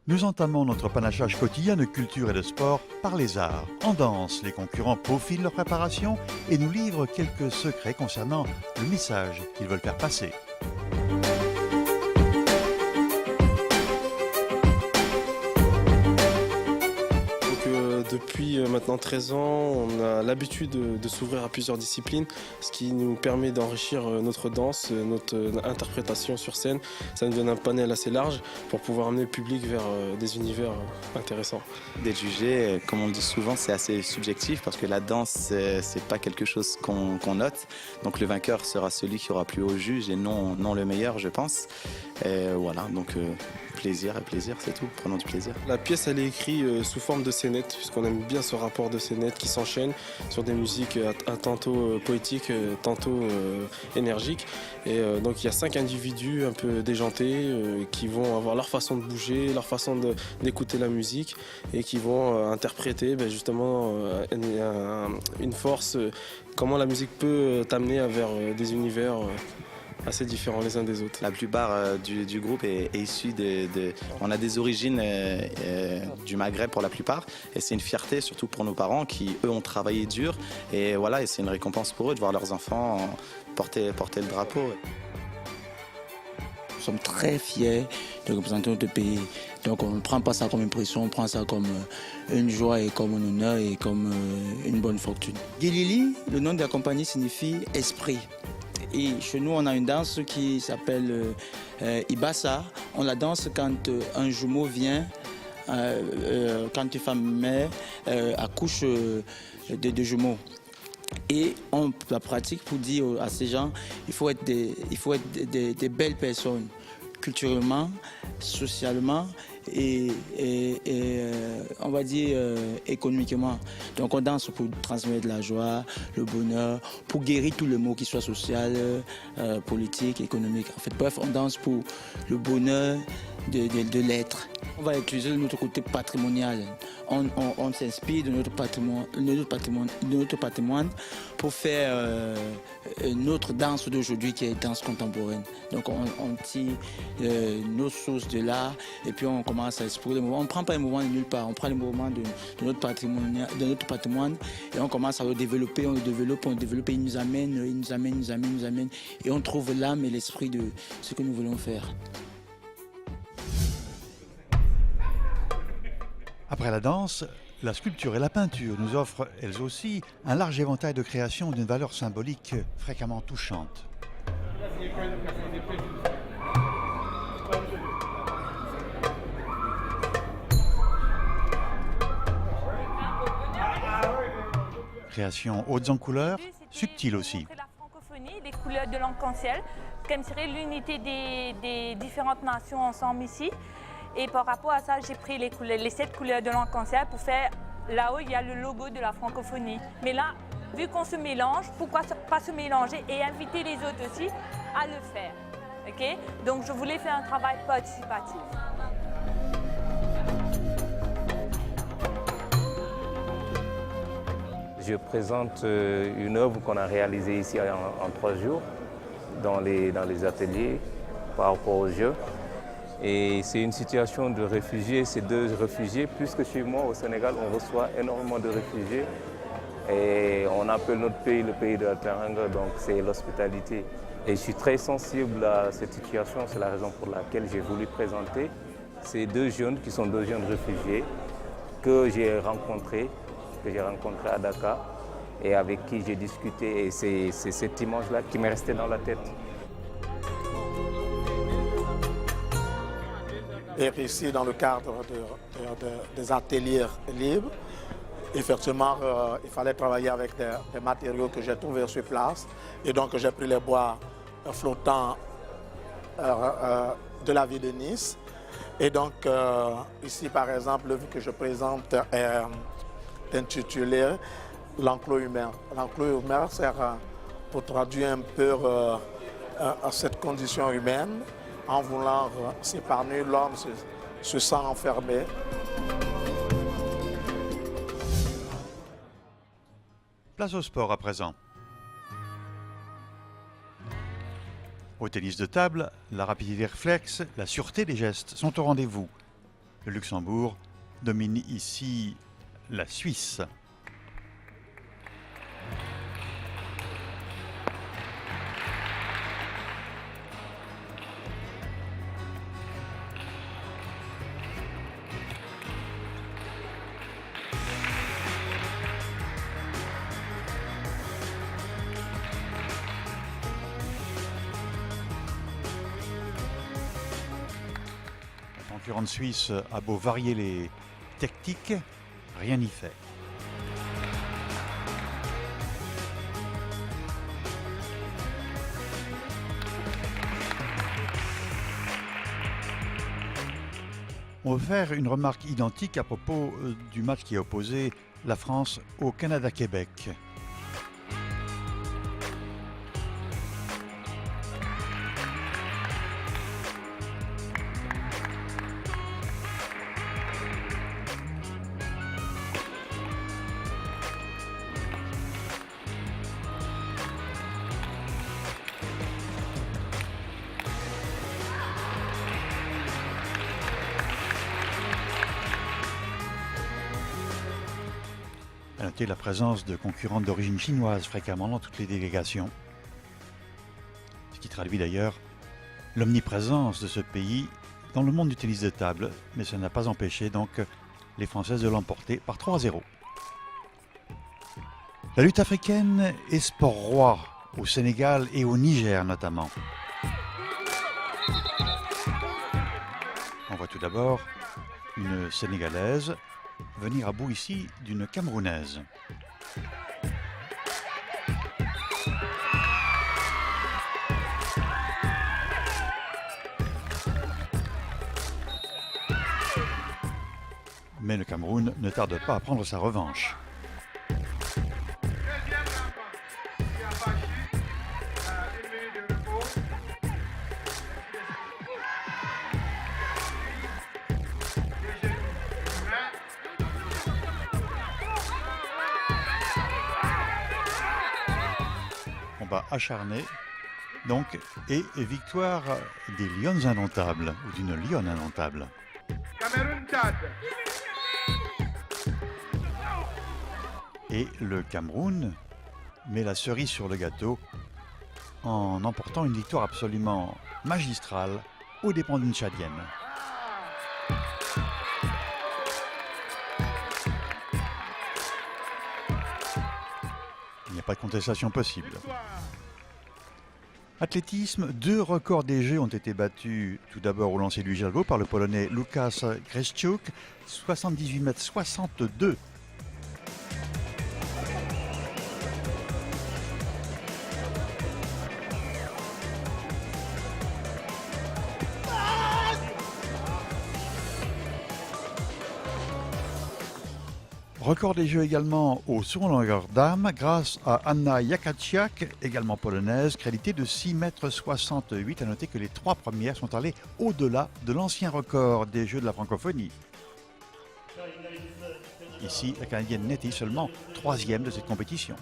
Nous entamons notre panachage quotidien de culture et de sport par les arts. En danse, les concurrents peaufinent leur préparation et nous livrent quelques secrets concernant le message qu'ils veulent faire passer. Depuis maintenant 13 ans, on a l'habitude de s'ouvrir à plusieurs disciplines, ce qui nous permet d'enrichir notre danse, notre interprétation sur scène. Ça nous donne un panel assez large pour pouvoir amener le public vers des univers intéressants. D'être jugé, comme on le dit souvent, c'est assez subjectif parce que la danse, c'est pas quelque chose qu'on note. Donc le vainqueur sera celui qui aura plus haut juge et non le meilleur, je pense. Et voilà, donc plaisir, c'est tout. Prenons du plaisir. La pièce, elle est écrite sous forme de scénettes, puisqu'on aime bien ce rapport de scénettes qui s'enchaînent sur des musiques tantôt poétiques, tantôt énergiques. Et donc il y a 5 individus un peu déjantés qui vont avoir leur façon de bouger, leur façon d'écouter la musique et qui vont interpréter justement une force, comment la musique peut t'amener vers des univers assez différents les uns des autres. La plupart du groupe est issu on a des origines du Maghreb pour la plupart et c'est une fierté surtout pour nos parents qui eux ont travaillé dur et voilà, et c'est une récompense pour eux de voir leurs enfants porter le drapeau. Nous sommes très fiers de représenter notre pays. Donc on ne prend pas ça comme une pression, on prend ça comme une joie et comme un honneur et comme une bonne fortune. Guilili, le nom de la compagnie signifie esprit. Et chez nous, on a une danse qui s'appelle Ibassa. On la danse quand un jumeau vient, quand une femme mère accouche de jumeaux. Et on la pratique pour dire à ces gens, il faut être des belles personnes, culturellement, socialement et on va dire économiquement. Donc on danse pour transmettre la joie, le bonheur, pour guérir tous les maux qui soient social, politique, économique. En fait, bref, on danse pour le bonheur de l'être. On va utiliser notre côté patrimonial. On s'inspire de notre patrimoine pour faire notre danse d'aujourd'hui qui est danse contemporaine. Donc on tire nos sources de là et puis on commence à explorer les mouvements. On ne prend pas les mouvements de nulle part, on prend les mouvements de notre patrimoine et on commence à le développer, on le développe, il nous amène et on trouve l'âme et l'esprit de ce que nous voulons faire. Après la danse, la sculpture et la peinture nous offrent, elles aussi, un large éventail de créations d'une valeur symbolique fréquemment touchante. Créations hautes en couleurs, subtiles aussi. La francophonie, les couleurs de l'arc-en-ciel, comme serait l'unité des différentes nations ensemble ici. Et par rapport à ça, j'ai pris les 7 couleurs de l'arc-en-ciel pour faire, là-haut, il y a le logo de la francophonie. Mais là, vu qu'on se mélange, pourquoi pas se mélanger et inviter les autres aussi à le faire. Okay? Donc je voulais faire un travail participatif. Je présente une œuvre qu'on a réalisée ici en 3 jours dans les ateliers par rapport aux Jeux. Et c'est une situation de réfugiés, c'est 2 réfugiés, puisque chez moi au Sénégal, on reçoit énormément de réfugiés. Et on appelle notre pays le pays de la Teranga, donc c'est l'hospitalité. Et je suis très sensible à cette situation, c'est la raison pour laquelle j'ai voulu présenter ces 2 jeunes qui sont 2 jeunes réfugiés que j'ai rencontrés à Dakar et avec qui j'ai discuté. Et c'est cette image-là qui m'est restée dans la tête. Et ici, dans le cadre des ateliers libres, effectivement, il fallait travailler avec des matériaux que j'ai trouvés sur place. Et donc, j'ai pris les bois flottants de la ville de Nice. Et donc, ici, par exemple, l'œuvre que je présente est intitulée « L'enclos humain ». L'enclos humain sert pour traduire un peu cette condition humaine. En voulant s'épargner, l'homme se sent enfermé. Place au sport à présent. Au tennis de table, la rapidité réflexe, la sûreté des gestes sont au rendez-vous. Le Luxembourg domine ici la Suisse. La concurrente suisse a beau varier les tactiques, rien n'y fait. On va faire une remarque identique à propos du match qui a opposé la France au Canada-Québec. À noter la présence de concurrentes d'origine chinoise fréquemment dans toutes les délégations. Ce qui traduit d'ailleurs l'omniprésence de ce pays dans le monde du tennis de table, mais ça n'a pas empêché donc les Françaises de l'emporter par 3-0. La lutte africaine est sport roi au Sénégal et au Niger notamment. On voit tout d'abord une Sénégalaise venir à bout ici d'une Camerounaise. Mais le Cameroun ne tarde pas à prendre sa revanche. Combat acharné, donc, et victoire des Lions indomptables, ou d'une Lionne indomptable. Et le Cameroun met la cerise sur le gâteau en emportant une victoire absolument magistrale aux dépens d'une Tchadienne. Il n'y a pas de contestation possible. Athlétisme, 2 records des Jeux ont été battus tout d'abord au lancer du javelot par le Polonais Łukasz Greszczuk, 78,62 m. Record des Jeux également au saut en longueur d'armes grâce à Anna Jakaciak, également polonaise, créditée de 6,68 m. À noter que les 3 premières sont allées au-delà de l'ancien record des Jeux de la francophonie. Ici, la Canadienne n'était seulement 3e de cette compétition.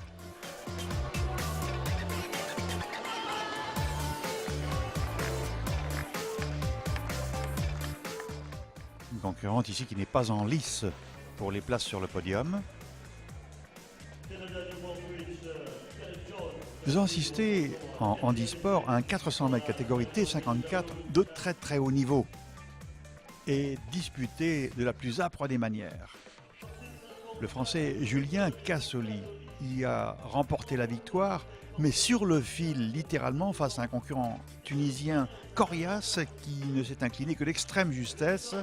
Une concurrente ici qui n'est pas en lice pour les places sur le podium. Nous avons assisté en handisport à un 400 mètres catégorie T54 de très très haut niveau et disputé de la plus âpre des manières. Le Français Julien Cassoli y a remporté la victoire, mais sur le fil, littéralement, face à un concurrent tunisien coriace qui ne s'est incliné que d'extrême justesse.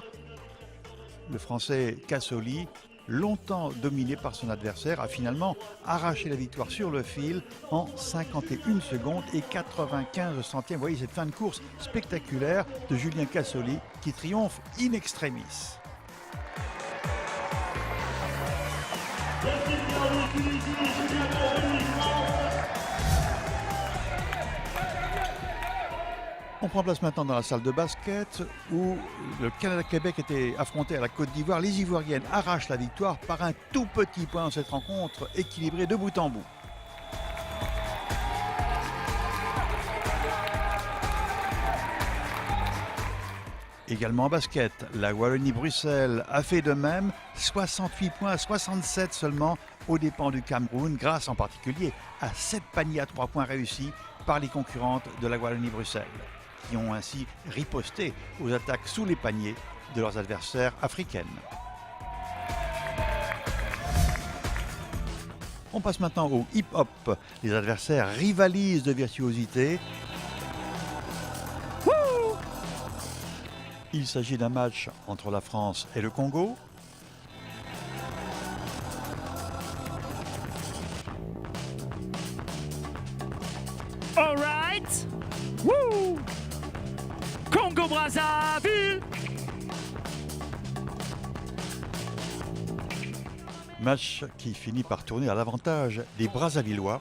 Le Français Cassoli, longtemps dominé par son adversaire, a finalement arraché la victoire sur le fil en 51 secondes et 95 centièmes. Vous voyez cette fin de course spectaculaire de Julien Cassoli qui triomphe in extremis. On prend place maintenant dans la salle de basket où le Canada-Québec était affronté à la Côte d'Ivoire. Les Ivoiriennes arrachent la victoire par un tout petit point dans cette rencontre équilibrée de bout en bout. Également en basket, la Wallonie-Bruxelles a fait de même, 68 points à 67 seulement aux dépens du Cameroun, grâce en particulier à 7 paniers à 3 points réussis par les concurrentes de la Wallonie-Bruxelles, qui ont ainsi riposté aux attaques sous les paniers de leurs adversaires africaines. On passe maintenant au hip-hop. Les adversaires rivalisent de virtuosité. Il s'agit d'un match entre la France et le Congo. All right. Woo! Congo-Brazzaville. Match qui finit par tourner à l'avantage des Brazzavillois.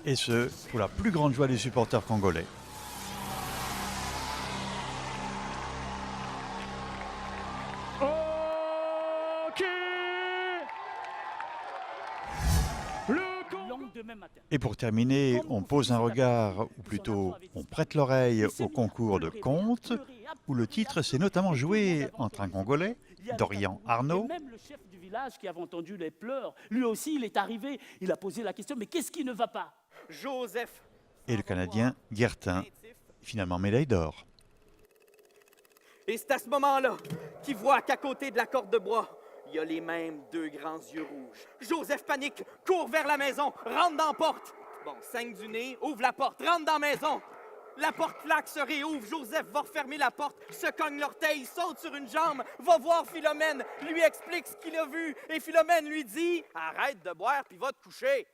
Et ce, pour la plus grande joie des supporters congolais. OK. Le lendemain matin. Et pour terminer, on pose un regard, ou plutôt on prête l'oreille au concours de contes, où le titre s'est notamment joué entre un Congolais, Dorian Arnaud, Et même le chef du village qui avait entendu les pleurs, lui aussi il est arrivé, il a posé la question, mais qu'est-ce qui ne va pas? Joseph. et le Canadien Guertin, finalement médaille d'or. Et c'est à ce moment-là qu'il voit qu'à côté de la corde de bois, il y a les mêmes deux grands yeux rouges. Joseph panique, court vers la maison, rentre dans la porte. Bon, saigne du nez, ouvre la porte, rentre dans la maison. La porte claque, se réouvre. Joseph va refermer la porte, se cogne l'orteil, saute sur une jambe, va voir Philomène, lui explique ce qu'il a vu. Et Philomène lui dit « Arrête de boire puis va te coucher. »